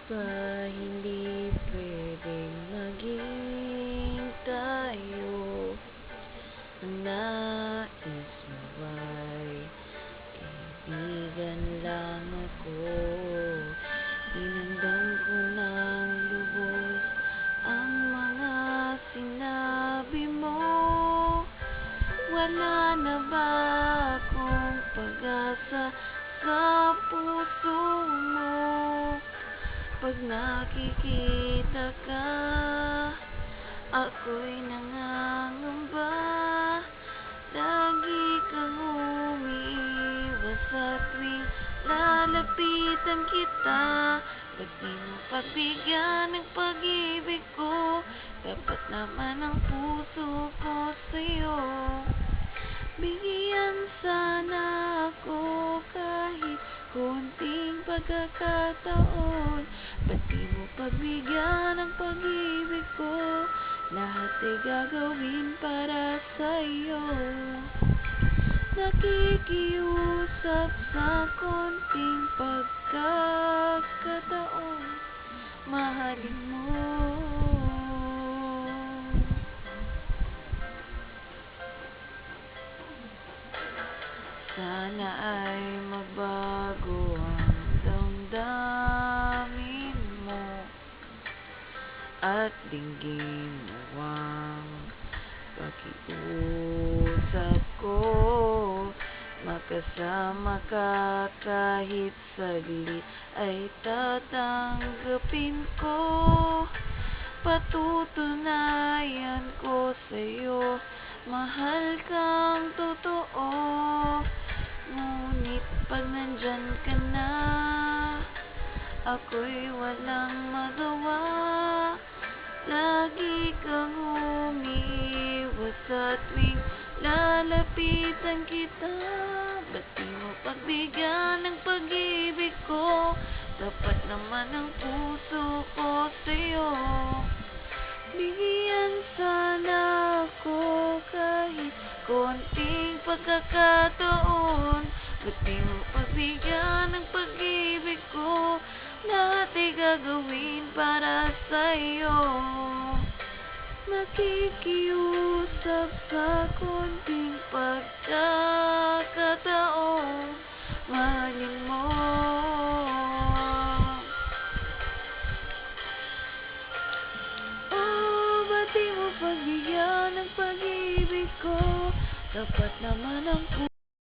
ba hindi pwedeng maging tayo? Ang nais mo ba'y kaibigan lang ako? Dinamdam ko ng lubos ang mga sinabi mo. Wala na ba akong pag-asa sa puso mo? Pag nakikita ka, ako'y nangangamba. Lagi kang umiiwas sa tuwing lalapitan kita. Ba't di mo pagbigyan ng pag-ibig ko? Dapat naman ang puso ko sa'yo. Bigyan sana ako kahit konting pagkakataon. Ba't di mo pagbigyan ng pag-ibig ko? Lahat ay gagawin para sa'yo. Nakikiusap sa konting pagkakataon, mahalin mo. Sana ay magbago ang damdamin mo at dinggin mo ang pakiusap ko. Makasama ka kahit saglit ay tatanggapin ko. Patutunayan ko sa'yo, mahal kang totoo. Ngunit pag nandyan ka na, ako'y walang magawa. Lagi kang umiiwas sa tuwing lalapitan kita. Ba't di mo pagbigyan ng pag-ibig ko? Dapat naman ang puso ko sa'yo. Bigyan sana ako kahit konting pagkakataon. Ba't di mo pagbigyan ng pag-ibig ko? Lahat ay gagawin para sa'yo. Nakikiusap sa konting pagkakataon, mahalin mo. Oh, ba't di mo pagbigyan ng pag-ibig ko? Dapat naman ang